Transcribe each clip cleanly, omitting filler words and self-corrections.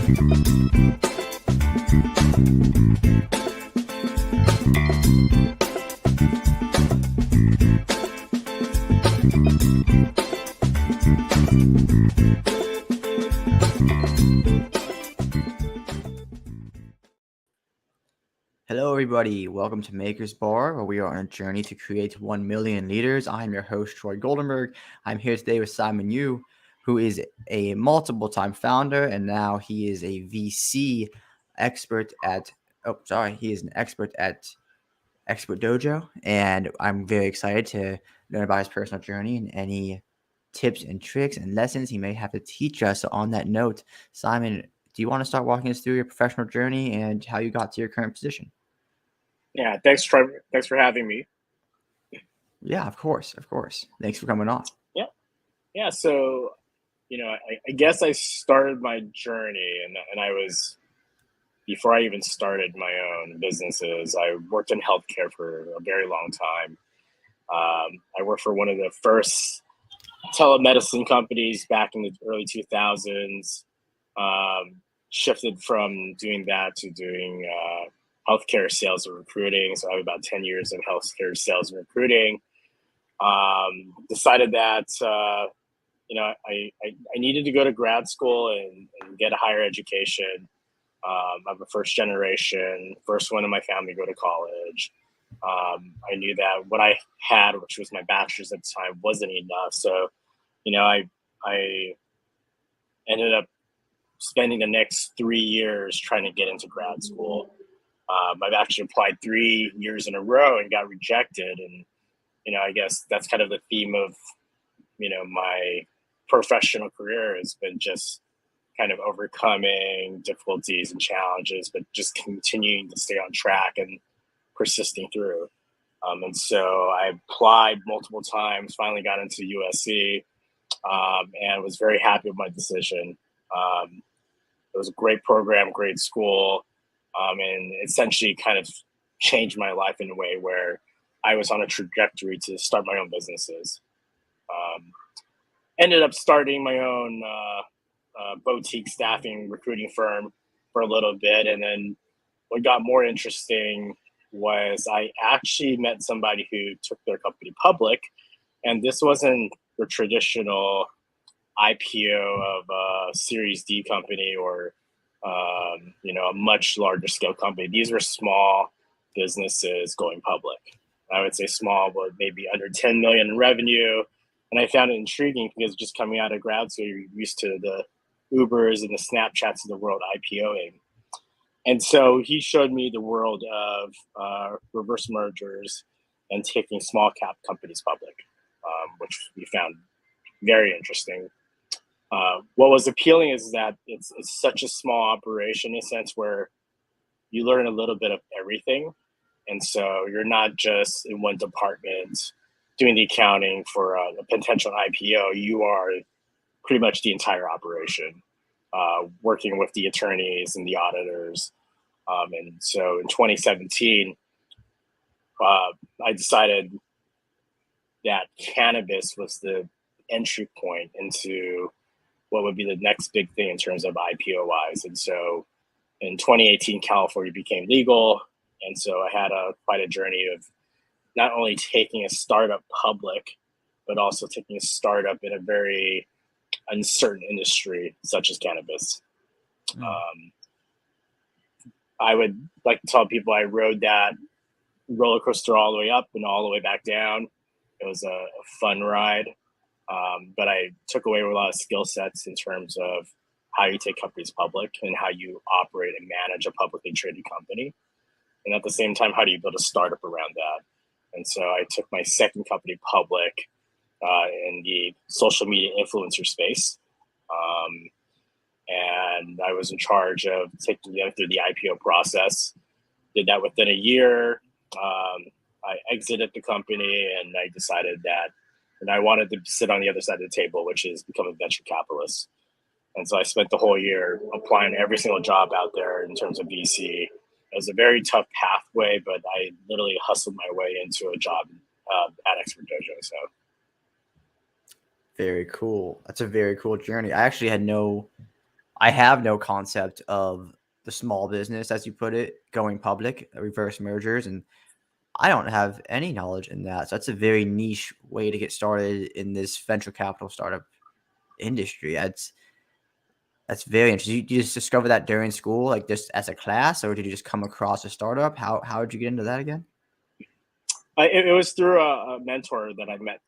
Hello, everybody. Welcome to Maker's Bar, where we are on a journey to create 1 million leaders. I'm your host, Troy Goldenberg. I'm here today with Simon Yu, who is a multiple-time founder, and now he is a VC expert at, he is an expert at Expert Dojo, and I'm very excited to learn about his personal journey and any tips and tricks and lessons he may have to teach us. So on that note, Simon, do you want to start walking us through your professional journey and how you got to your current position? Yeah, thanks, Trevor. Thanks for having me. Yeah, of course. Thanks for coming on. Yeah. So, I guess I started my journey, and I was before I even started my own businesses. I worked in healthcare for a very long time. I worked for one of the first telemedicine companies back in the early 2000s. Shifted from doing that to doing healthcare sales and recruiting. So I have about 10 years of healthcare sales and recruiting. Decided that I needed to go to grad school and get a higher education. I'm a first generation, first one in my family to go to college. I knew that what I had, which was my bachelor's at the time, wasn't enough. So, I ended up spending the next 3 years trying to get into grad school. I've actually applied 3 years in a row and got rejected. And, I guess that's kind of the theme of, my professional career has been just kind of overcoming difficulties and challenges, but just continuing to stay on track and persisting through. And so I applied multiple times, finally got into USC, and was very happy with my decision. It was a great program, great school, and essentially kind of changed my life in a way where I was on a trajectory to start my own businesses. Ended up starting my own boutique staffing recruiting firm for a little bit. And then what got more interesting was I actually met somebody who took their company public. And this wasn't the traditional IPO of a Series D company or a much larger scale company. These were small businesses going public. I would say small, but maybe under 10 million in revenue. And I found it intriguing because just coming out of grad school, you're used to the Ubers and the Snapchats of the world IPOing. And so he showed me the world of reverse mergers and taking small cap companies public, which we found very interesting. What was appealing is that it's such a small operation in a sense where you learn a little bit of everything. And so you're not just in one department doing the accounting for a potential IPO. You are pretty much the entire operation, working with the attorneys and the auditors. And so in 2017, I decided that cannabis was the entry point into what would be the next big thing in terms of IPO wise. And so in 2018, California became legal. And so I had quite a journey of not only taking a startup public, but also taking a startup in a very uncertain industry such as cannabis. I would like to tell people I rode that roller coaster all the way up and all the way back down. It was a fun ride, but I took away a lot of skill sets in terms of how you take companies public and how you operate and manage a publicly traded company. And at the same time, how do you build a startup around that? And so I took my second company public in the social media influencer space. And I was in charge of taking them through the IPO process. Did that within a year. I exited the company and I decided that and I wanted to sit on the other side of the table, which is become a venture capitalist. And so I spent the whole year applying every single job out there in terms of VC. It was a very tough pathway, but I literally hustled my way into a job at Expert Dojo. So, very cool. That's a very cool journey. I I have no concept of the small business, as you put it, going public, reverse mergers, and I don't have any knowledge in that. So that's a very niche way to get started in this venture capital startup industry. That's very interesting. You just discover that during school, like just as a class, or did you just come across a startup? How did you get into that again? It was through a mentor that I met.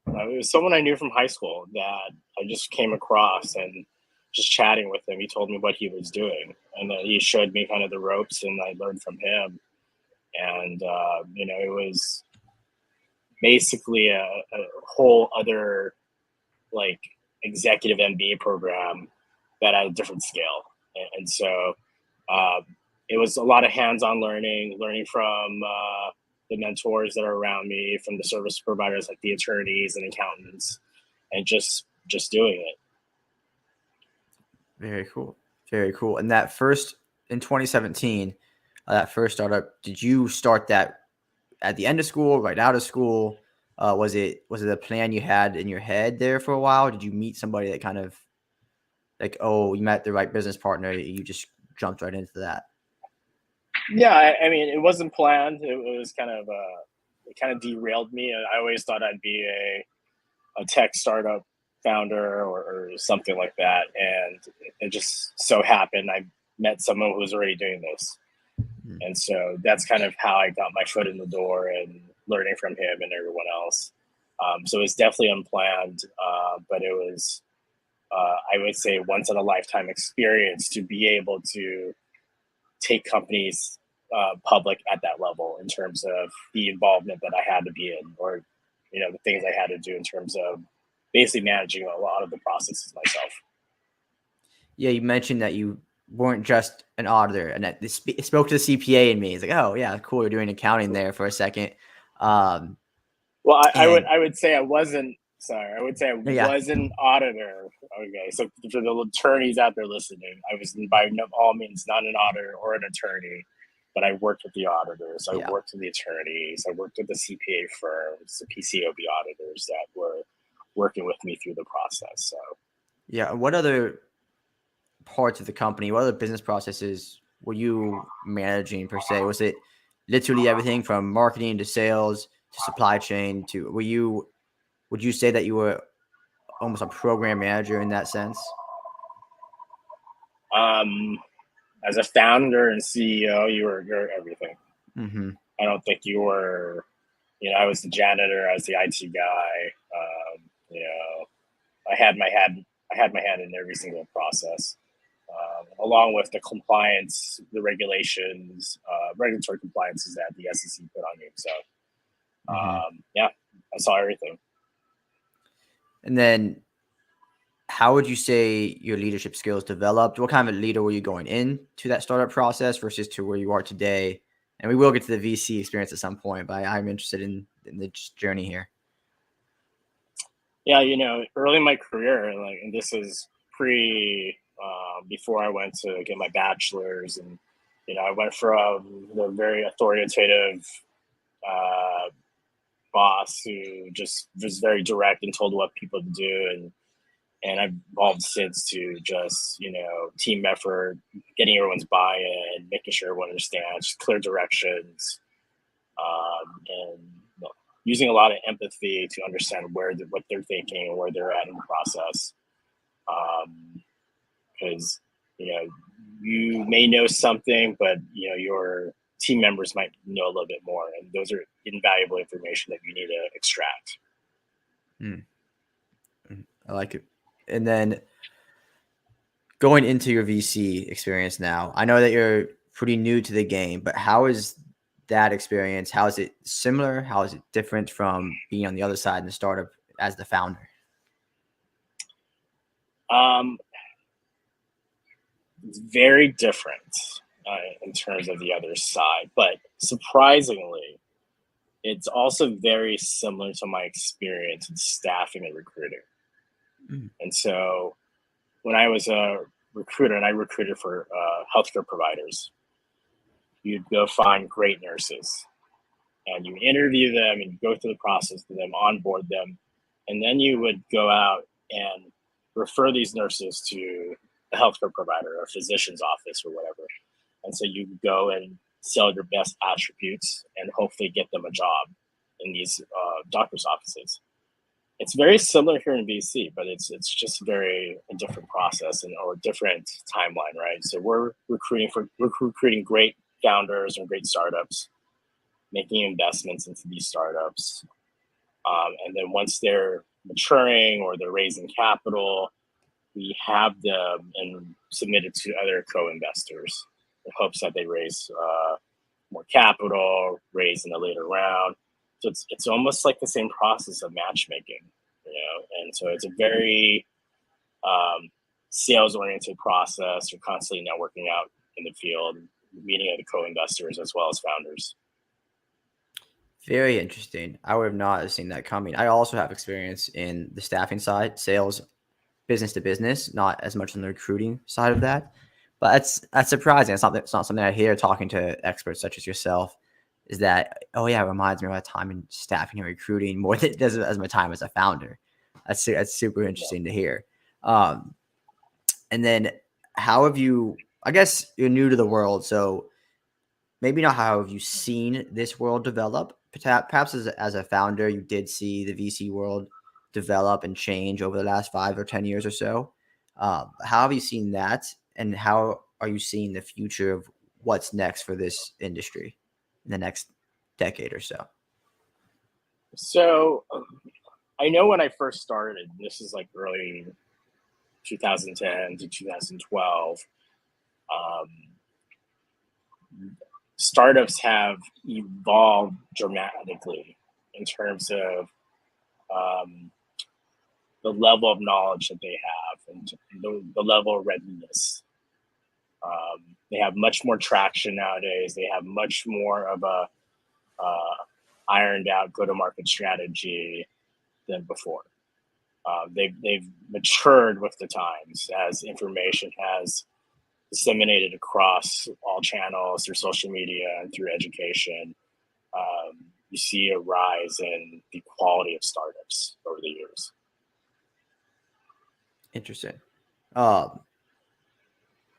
It was someone I knew from high school that I just came across, and just chatting with him, he told me what he was doing, and then he showed me kind of the ropes, and I learned from him. And it was basically a whole other like executive MBA program that at a different scale. And so uh, it was a lot of hands-on learning from the mentors that are around me, from the service providers like the attorneys and accountants, and just doing it. Very cool. Very cool. And that first in 2017, that first startup, did you start that at the end of school, right out of school? Was it a plan you had in your head there for a while? Did you meet somebody that kind of like, oh, you met the right business partner, you just jumped right into that? Yeah, I mean, it wasn't planned. It was kind of it kind of derailed me. I always thought I'd be a tech startup founder or something like that, and it just so happened I met someone who was already doing this, Mhm. and so that's kind of how I got my foot in the door and learning from him and everyone else. So it's definitely unplanned, but it was I would say once in a lifetime experience to be able to take companies public at that level in terms of the involvement that I had to be in, or the things I had to do in terms of basically managing a lot of the processes myself. Yeah, you mentioned that you weren't just an auditor, and that this it spoke to the CPA in me. It's like, oh yeah, cool. You're doing accounting there for a second. Um, Well, and I would say I wasn't. Sorry, I would say I yeah, was an auditor. Okay, so for the attorneys out there listening, I was by all means not an auditor or an attorney, but I worked with the auditors. I yeah, worked with the attorneys. I worked with the CPA firms, the PCOB auditors that were working with me through the process. So yeah. What other parts of the company, what other business processes were you managing per se? Was it literally everything from marketing to sales to supply chain to would you say that you were almost a program manager in that sense? um, as a founder and CEO, you're everything. Hmm. I don't think you were. I was the janitor. I was the IT guy. I had my hand in every single process, along with the compliance, the regulations, regulatory compliances that the SEC put on you. So Hmm. yeah, I saw everything. And then how would you say your leadership skills developed? What kind of a leader were you going into that startup process versus to where you are today? And we will get to the VC experience at some point, but I'm interested in the journey here. Yeah, early in my career, like, and this is before I went to get my bachelor's, and I went from the very authoritative uh, boss who just was very direct and told what people to do, and I've evolved since to just team effort, getting everyone's buy-in, making sure everyone understands, clear directions, and using a lot of empathy to understand what they're thinking and where they're at in the process. Because you may know something, but your team members might know a little bit more, and those are invaluable information that you need to extract. Mm, I like it. And then going into your VC experience now, I know that you're pretty new to the game, but how is that experience? How is it similar? How is it different from being on the other side in the startup as the founder? Um, it's very different in terms of the other side, but surprisingly, it's also very similar to my experience in staffing and recruiting. Mm, And so when I was a recruiter and I recruited for healthcare providers, you'd go find great nurses and you interview them and go through the process with them, onboard them. And then you would go out and refer these nurses to a healthcare provider, a physician's office, or whatever. And so you go and sell your best attributes and hopefully get them a job in these doctor's offices. It's very similar here in BC, but it's just very a different process and or different timeline, right? So we're recruiting great founders and great startups, making investments into these startups, and then once they're maturing or they're raising capital, we have them and submit it to other co-investors in hopes that they raise more capital, raise in a later round. So it's almost like the same process of matchmaking, and so it's a very sales oriented process. You're constantly networking out in the field, meeting other co-investors as well as founders. Very interesting. I would have not seen that coming. I also have experience in the staffing side, sales, business to business, not as much on the recruiting side of that. But that's surprising. It's not something I hear talking to experts such as yourself. Is that, oh yeah, it reminds me of my time in staffing and recruiting more than it does as my time as a founder. That's super interesting to hear. And then how have you? I guess you're new to the world, so maybe not how have you seen this world develop. Perhaps as a founder, you did see the VC world develop and change over the last 5 or 10 years or so. How have you seen that, and how are you seeing the future of what's next for this industry in the next decade or so? So I know when I first started, this is like early 2010 to 2012. Um, Startups have evolved dramatically in terms of um, the level of knowledge that they have and the level of readiness. They have much more traction nowadays. They have much more of a ironed out go-to-market strategy than before. They've matured with the times as information has disseminated across all channels through social media and through education. You see a rise in the quality of startups over the years. Interesting.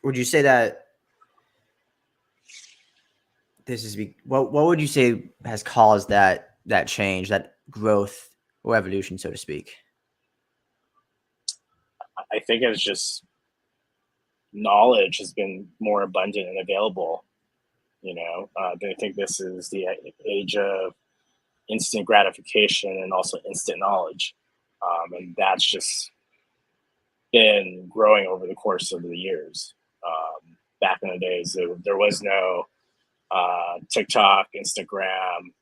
Would you say that this is what would you say has caused that change, that growth or evolution, so to speak? I think it's just knowledge has been more abundant and available. I think this is the age of instant gratification and also instant knowledge, and that's just been growing over the course of the years. Back in the days, there was no TikTok, Instagram.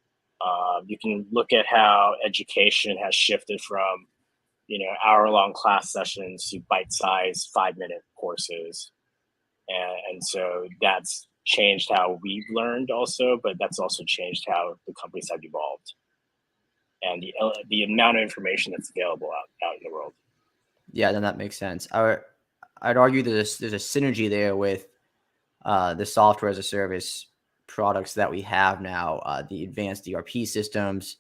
You can look at how education has shifted from hour-long class sessions to bite-sized 5-minute courses, and so that's changed how we've learned also, but that's also changed how the companies have evolved and the amount of information that's available out in the world. Yeah, then that makes sense. I'd argue there's a synergy there with the software as a service products that we have now, the advanced ERP systems.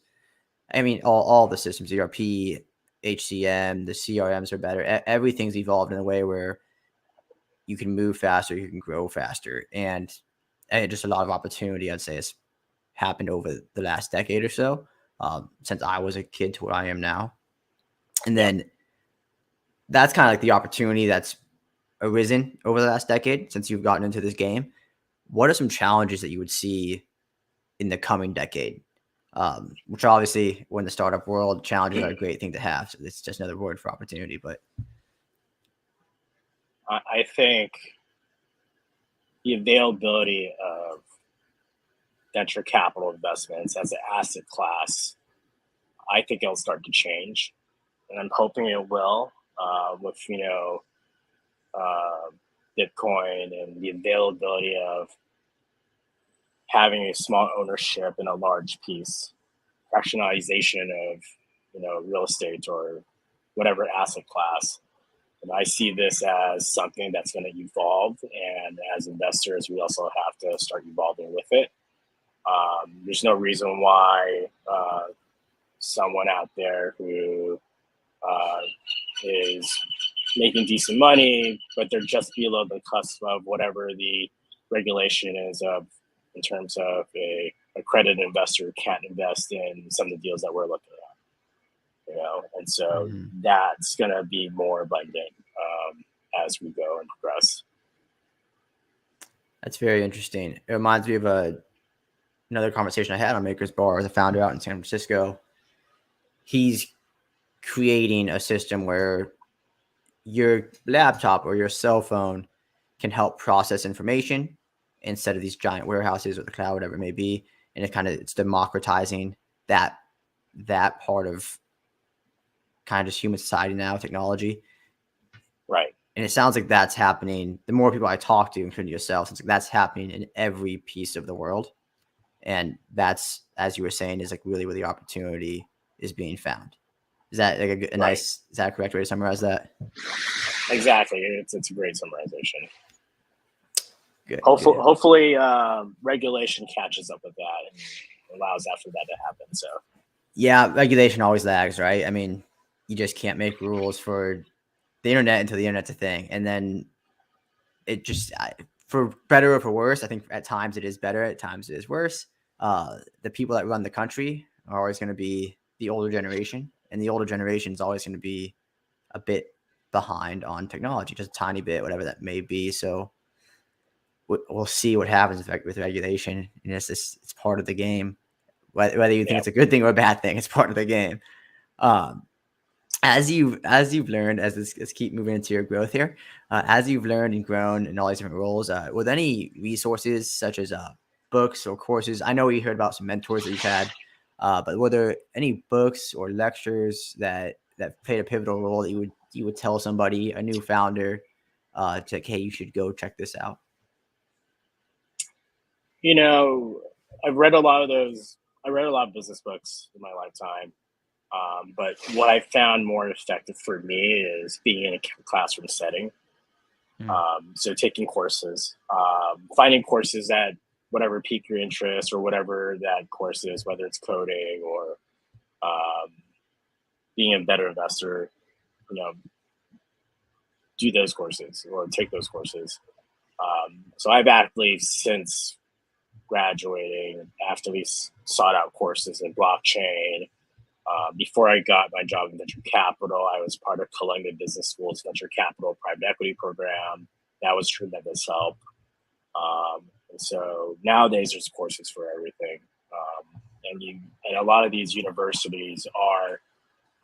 I mean, all the systems, ERP, HCM, the CRMs are better. Everything's evolved in a way where you can move faster, you can grow faster, and just a lot of opportunity, I'd say, has happened over the last decade or so, since I was a kid to what I am now. And then that's kind of like the opportunity that's arisen over the last decade since you've gotten into this game. What are some challenges that you would see in the coming decade? Which obviously, when the startup world, challenges are a great thing to have. So it's just another word for opportunity. But I think the availability of venture capital investments as an asset class, I think it'll start to change, and I'm hoping it will with Bitcoin and the availability of having a small ownership in a large piece, fractionalization of real estate or whatever asset class. And I see this as something that's going to evolve, and as investors, we also have to start evolving with it. There's no reason why someone out there who is making decent money, but they're just below the cusp of whatever the regulation is of in terms of a accredited investor can't invest in some of the deals that we're looking at, and so that's going to be more abundant as we go and progress. That's very interesting. It reminds me of another conversation I had on Maker's Bar, the founder out in San Francisco. He's creating a system where your laptop or your cell phone can help process information instead of these giant warehouses or the cloud, whatever it may be. And it's democratizing that part of kind of just human society now, technology. Right. And it sounds like that's happening. The more people I talk to, including yourself, it's like that's happening in every piece of the world. And that's, as you were saying, is like really where the opportunity is being found. Is that like a nice, is that a correct way to summarize that? Exactly. It's a great summarization. Good. Hopefully regulation catches up with that and allows that for that to happen. So yeah, regulation always lags, right? I mean, you just can't make rules for the internet until the internet's a thing. And then it just, for better or for worse, I think at times it is better, at times it is worse. The people that run the country are always going to be the older generation, and the older generation is always going to be a bit behind on technology, just a tiny bit, whatever that may be. So we'll see what happens with regulation. And it's part of the game, whether you think it's a good thing or a bad thing. It's part of the game. As you've learned, let's keep moving into your growth here, as you've learned and grown in all these different roles, were there any resources such as books or courses? I know we heard about some mentors that you've had, but were there any books or lectures that played a pivotal role that you would tell somebody, a new founder, hey, you should go check this out? I've read a lot of those. I read a lot of business books in my lifetime. But what I found more effective for me is being in a classroom setting. So taking courses, finding courses that whatever pique your interest or whatever that course is, whether it's coding or being a better investor, do those courses or take those courses. So I've actually, since graduating, actively sought out courses in blockchain. Before I got my job in venture capital, I was part of Columbia Business School's venture capital private equity program. That was tremendous help. And so nowadays there's courses for everything. And a lot of these universities are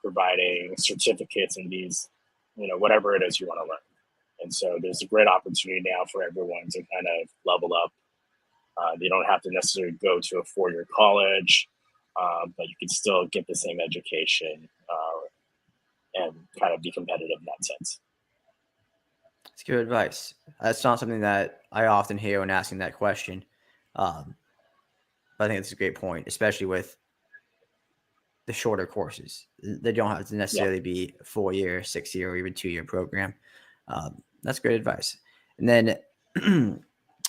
providing certificates in these, whatever it is you want to learn. And so there's a great opportunity now for everyone to kind of level up. They don't have to necessarily go to a 4-year college. But you can still get the same education and kind of be competitive in that sense. That's good advice. That's not something that I often hear when asking that question. But I think it's a great point, especially with the shorter courses. They don't have to necessarily be a 4-year, 6-year, or even 2-year program. That's great advice. And then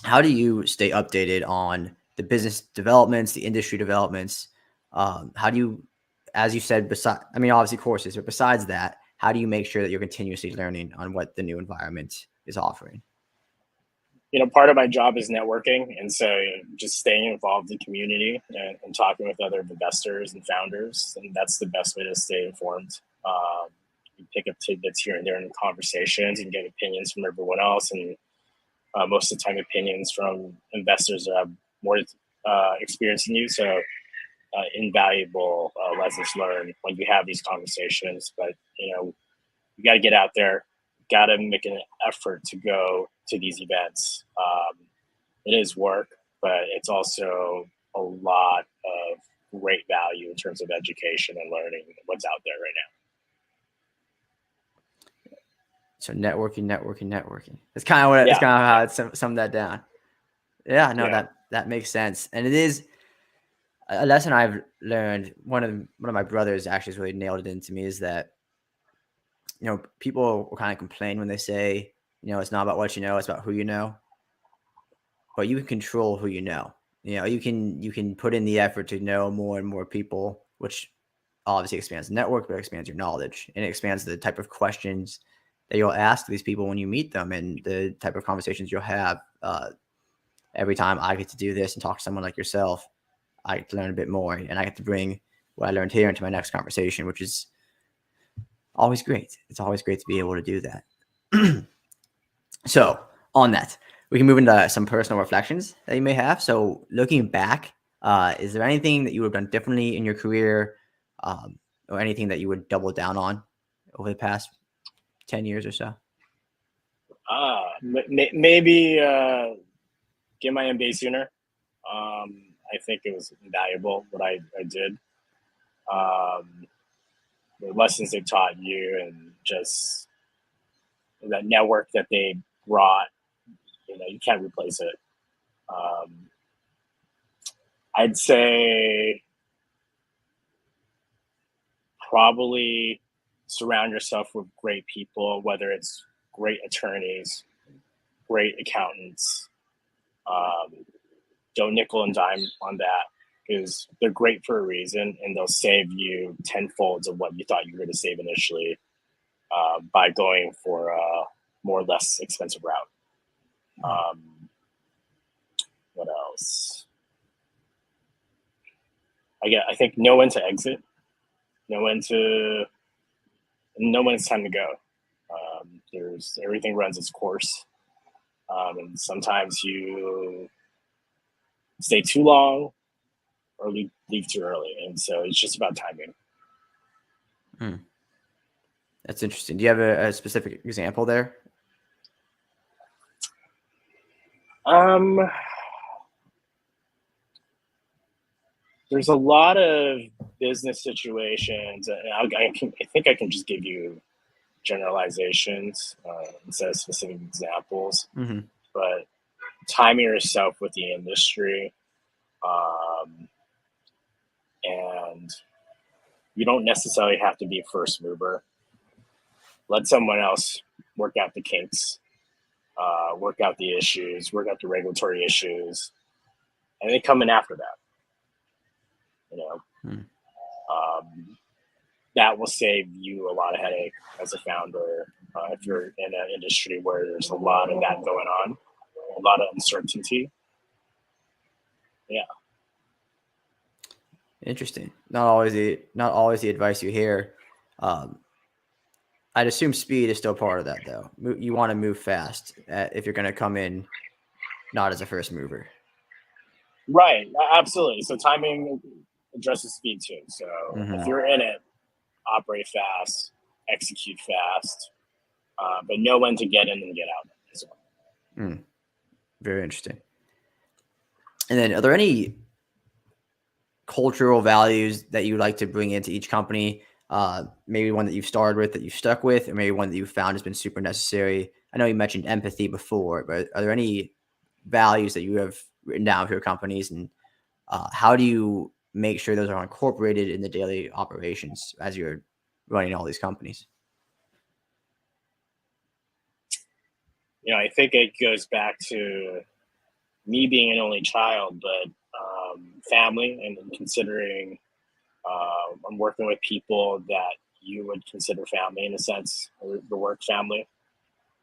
how do you stay updated on the business developments, the industry developments? How do you, as you said, obviously courses, but besides that, how do you make sure that you're continuously learning on what the new environment is offering? Part of my job is networking. And so just staying involved in the community and talking with other investors and founders. And that's the best way to stay informed. You pick up tidbits here and there in conversations and get opinions from everyone else. And most of the time, opinions from investors that have more experience than you. So invaluable lessons learned when you have these conversations. But you got to get out there, got to make an effort to go to these events. It is work, but it's also a lot of great value in terms of education and learning what's out there right now. So networking. That's kind of what it's kind of how it's summed that down. Yeah, no, that makes sense. And it is a lesson I've learned. One of my brothers actually has really nailed it into me, is that, people will kind of complain when they say, it's not about what you know, it's about who you know. But you can control who you know. You can put in the effort to know more and more people, which obviously expands the network, but expands your knowledge, and it expands the type of questions that you'll ask these people when you meet them, and the type of conversations you'll have. Every time I get to do this and talk to someone like yourself, I get to learn a bit more, and I get to bring what I learned here into my next conversation, which is always great. It's always great to be able to do that. So on that, we can move into some personal reflections that you may have. So looking back, is there anything that you would have done differently in your career, or anything that you would double down on over the past 10 years or so? Maybe get my MBA sooner. I think it was invaluable what I did. The lessons they taught you, and just that network that they brought, you can't replace it. I'd say probably surround yourself with great people, whether it's great attorneys, great accountants. Don't nickel and dime on that, because they're great for a reason, and they'll save you tenfolds of what you thought you were going to save initially, by going for a more or less expensive route. What else? I think know when to exit, know when it's time to go. Everything runs its course, and sometimes you stay too long or leave too early, and so it's just about timing. That's interesting. Do you have a specific example there? There's a lot of business situations, and I think I can just give you generalizations instead of specific examples. Mm-hmm. But timing yourself with the industry, and you don't necessarily have to be a first mover. Let someone else work out the kinks, work out the issues, work out the regulatory issues, and then come in after that. That will save you a lot of headache as a founder, if you're in an industry where there's a lot of that going on, a lot of uncertainty. Yeah. Interesting. Not always the advice you hear. I'd assume speed is still part of that, though. You want to move fast if you're going to come in not as a first mover. Right. Absolutely. So timing addresses speed too. So if you're in it, operate fast, execute fast, but know when to get in and get out as well. Very interesting. And then, are there any cultural values that you like to bring into each company? Maybe one that you've started with that you've stuck with, or maybe one that you found has been super necessary. I know you mentioned empathy before, but are there any values that you have written down for your companies, and how do you make sure those are incorporated in the daily operations as you're running all these companies? I think it goes back to me being an only child, but family, and considering I'm working with people that you would consider family in a sense, or the work family.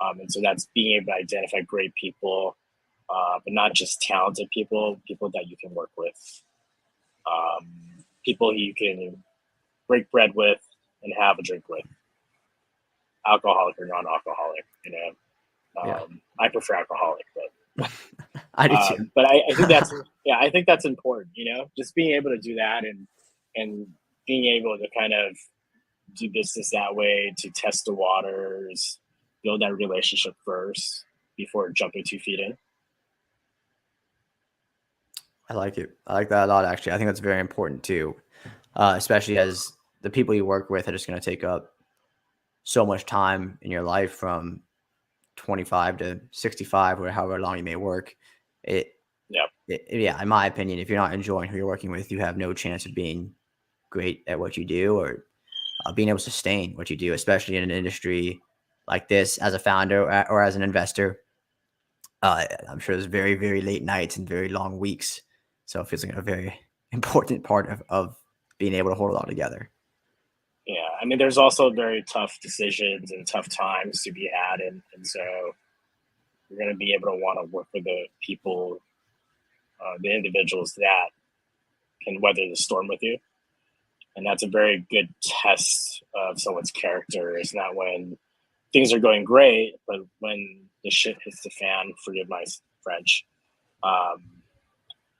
And so that's being able to identify great people, but not just talented people that you can work with, people you can break bread with and have a drink with, alcoholic or non-alcoholic. I prefer alcoholic, but I do too. But I think I think that's important. Just being able to do that, and being able to kind of do business that way, to test the waters, build that relationship first before jumping 2 feet in. I like it. I like that a lot, actually. I think that's very important too, especially as the people you work with are just going to take up so much time in your life from 25 to 65, or however long you may work. In my opinion, if you're not enjoying who you're working with, you have no chance of being great at what you do, or being able to sustain what you do, especially in an industry like this as a founder or as an investor. I'm sure there's very, very late nights and very long weeks. So it feels like a very important part of being able to hold it all together. Yeah, I mean, there's also very tough decisions and tough times to be had, and so you're going to be able to want to work with the people, the individuals that can weather the storm with you. And that's a very good test of someone's character. It's not when things are going great, but when the shit hits the fan, forgive my French, um,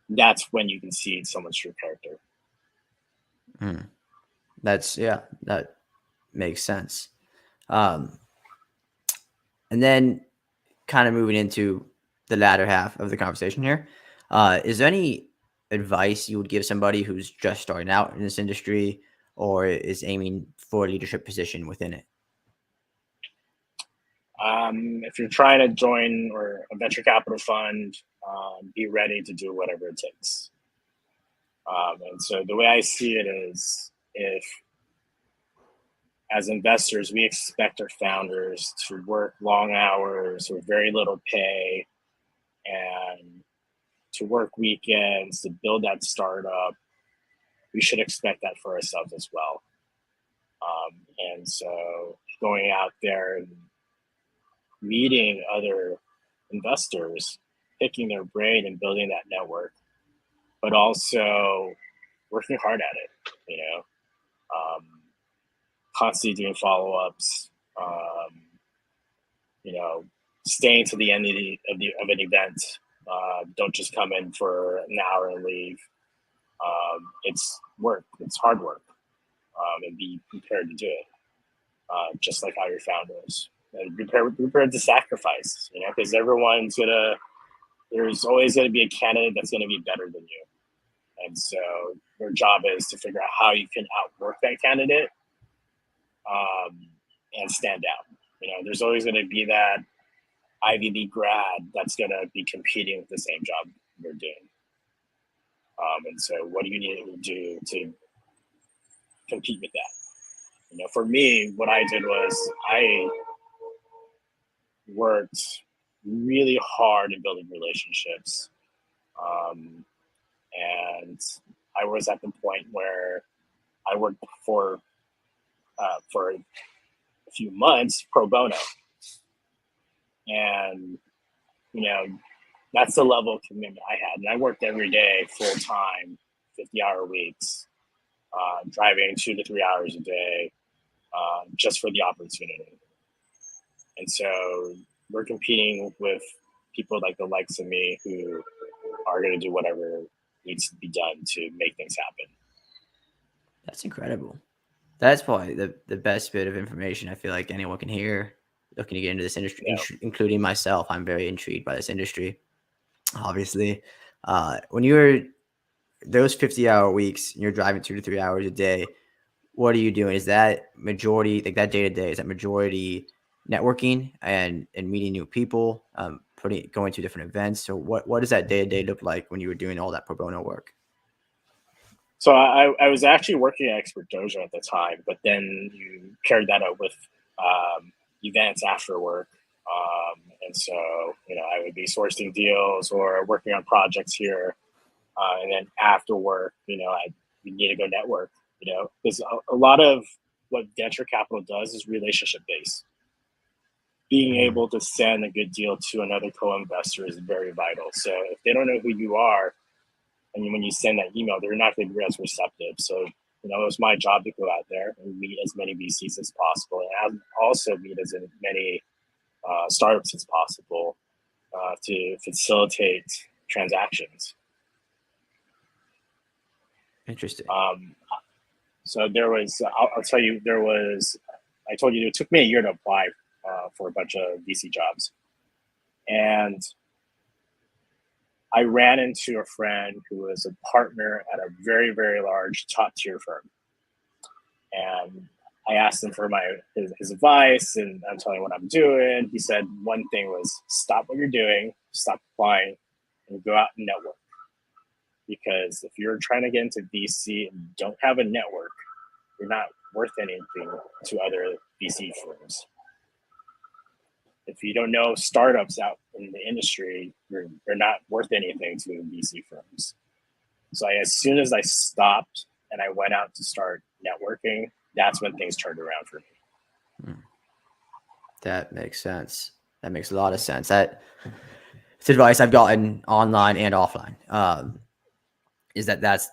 that's when you can see someone's true character. That makes sense. And then kind of moving into the latter half of the conversation here, is there any advice you would give somebody who's just starting out in this industry or is aiming for a leadership position within it? If you're trying to join or a venture capital fund, be ready to do whatever it takes. And so the way I see it is, if as investors we expect our founders to work long hours with very little pay and to work weekends to build that startup, we should expect that for ourselves as well. And so going out there and meeting other investors, picking their brain and building that network, but also working hard at it, constantly doing follow-ups, staying to the end of an event. Don't just come in for an hour and leave. It's work. It's hard work, and be prepared to do it, just like how your founder is. And prepared to sacrifice, because there's always going to be a candidate that's going to be better than you. And so your job is to figure out how you can outwork that candidate, and stand out. There's always going to be that Ivy League grad that's going to be competing with the same job you're doing. And so what do you need to do to compete with that? For me, what I did was I worked really hard in building relationships. And I was at the point where I worked for a few months pro bono. And, that's the level of commitment I had. And I worked every day full time, 50-hour weeks, driving 2 to 3 hours a day, just for the opportunity. And so we're competing with people like the likes of me who are going to do whatever needs to be done to make things happen. That's incredible. That's probably the best bit of information I feel like anyone can hear looking to get into this industry, including myself. I'm very intrigued by this industry. Obviously, when you're those 50-hour weeks, and you're driving 2 to 3 hours a day, what are you doing? Is that majority, like that day to day, is that majority networking and meeting new people, going to different events? So what does that day to day look like when you were doing all that pro bono work? So I was actually working at Expert Dojo at the time, but then you carried that out with events after work. And so, I would be sourcing deals or working on projects here. And then after work, we need to go network, because a lot of what venture capital does is relationship based. Being able to send a good deal to another co-investor is very vital. So if they don't know who you are, and when you send that email, they're not going to be as receptive. So, it was my job to go out there and meet as many VCs as possible, and also meet as many startups as possible to facilitate transactions. Interesting. So there was, I'll tell you, I told you it took me a year to apply for a bunch of VC jobs. And I ran into a friend who was a partner at a very, very large top tier firm. And I asked him for his advice, and I'm telling him what I'm doing. He said one thing was, stop what you're doing, stop applying, and go out and network. Because if you're trying to get into VC and you don't have a network, you're not worth anything to other VC firms. If you don't know startups out in the industry, they're not worth anything to VC firms. So as soon as I stopped and I went out to start networking, that's when things turned around for me. That makes sense. That makes a lot of sense. It's advice I've gotten online and offline. Is that's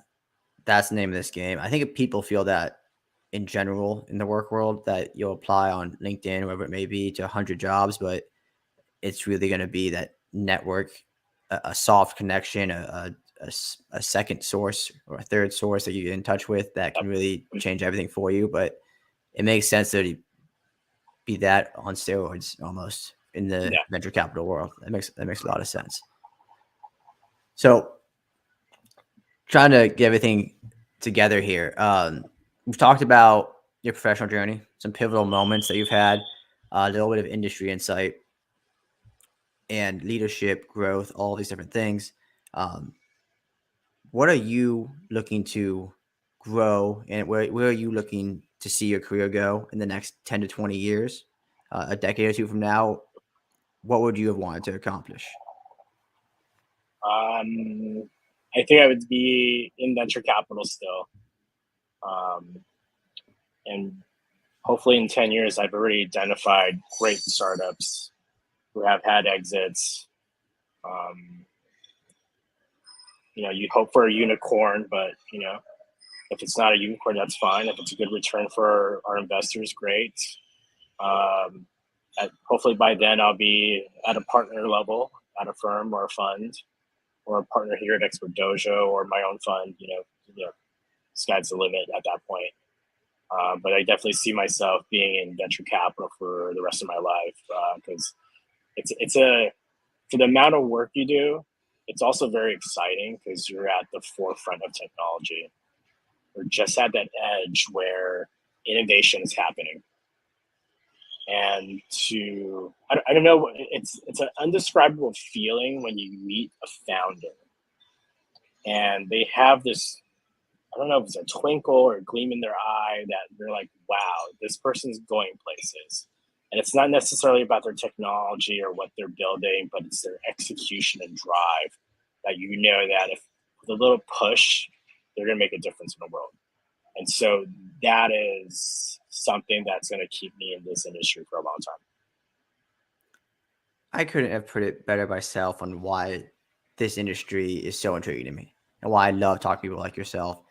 the name of this game. I think if people feel that in general in the work world, that you'll apply on LinkedIn, wherever it may be, to 100 jobs, but it's really going to be that network, a soft connection, a second source or a third source that you get in touch with that can really change everything for you. But it makes sense to be that on steroids almost in the venture capital world. That makes a lot of sense. So trying to get everything together here. We've talked about your professional journey, some pivotal moments that you've had, a little bit of industry insight and leadership growth, all these different things. What are you looking to grow, and where are you looking to see your career go in the next 10 to 20 years, a decade or two from now? What would you have wanted to accomplish? I think I would be in venture capital still. And hopefully in 10 years, I've already identified great startups who have had exits. You hope for a unicorn, but, if it's not a unicorn, that's fine. If it's a good return for our investors, great. Hopefully by then I'll be at a partner level at a firm or a fund, or a partner here at Expert Dojo or my own fund. Sky's the limit at that point. But I definitely see myself being in venture capital for the rest of my life, because it's for the amount of work you do, it's also very exciting because you're at the forefront of technology. We're just at that edge where innovation is happening. And I don't know, it's an undescribable feeling when you meet a founder and they have this, I don't know if it's a twinkle or a gleam in their eye that they're like, wow, this person's going places. And it's not necessarily about their technology or what they're building, but it's their execution and drive that that if with a little push, they're going to make a difference in the world. And so that is something that's going to keep me in this industry for a long time. I couldn't have put it better myself on why this industry is so intriguing to me and why I love talking to people like yourself.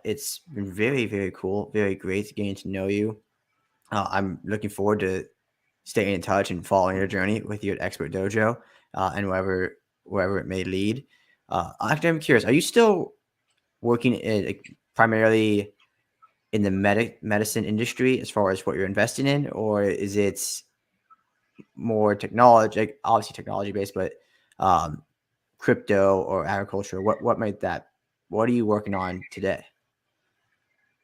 It's been very, very cool, very great getting to know you. I'm looking forward to staying in touch and following your journey with you at Expert Dojo, and wherever it may lead. Actually, I'm curious, are you still working primarily in the medicine industry as far as what you're investing in, or is it more technology, like obviously technology based, but crypto or agriculture? What are you working on today?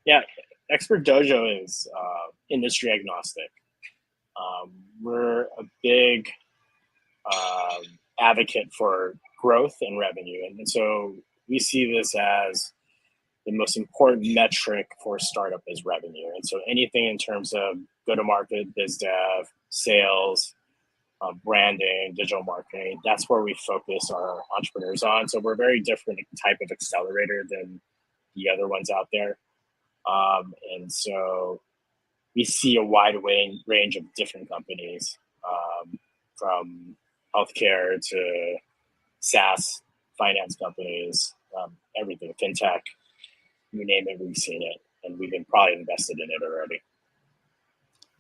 Yeah, Expert Dojo is industry agnostic. We're a big advocate for growth and revenue. And so we see this as the most important metric for a startup is revenue. And so anything in terms of go-to-market, biz dev, sales, branding, digital marketing, that's where we focus our entrepreneurs on. So we're a very different type of accelerator than the other ones out there. And so we see a wide range of different companies, from healthcare to SaaS, finance companies, everything, fintech, you name it, we've seen it, and we've been probably invested in it already.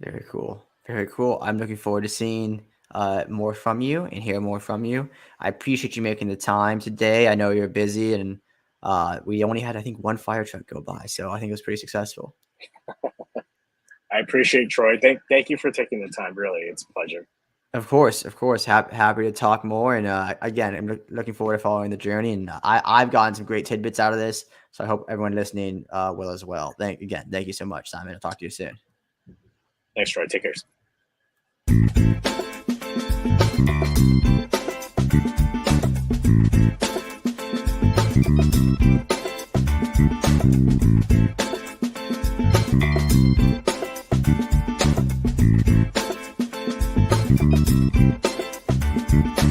Very cool. Very cool. I'm looking forward to seeing more from you and hear more from you. I appreciate you making the time today. I know you're busy, and we only had, I think, one fire truck go by, so I think it was pretty successful. I appreciate Troy. Thank you for taking the time. Really, it's a pleasure. Of course. Happy to talk more. And again, I'm looking forward to following the journey. And I've gotten some great tidbits out of this, so I hope everyone listening will as well. Thank you so much, Simon. I'll talk to you soon. Thanks, Troy. Take care.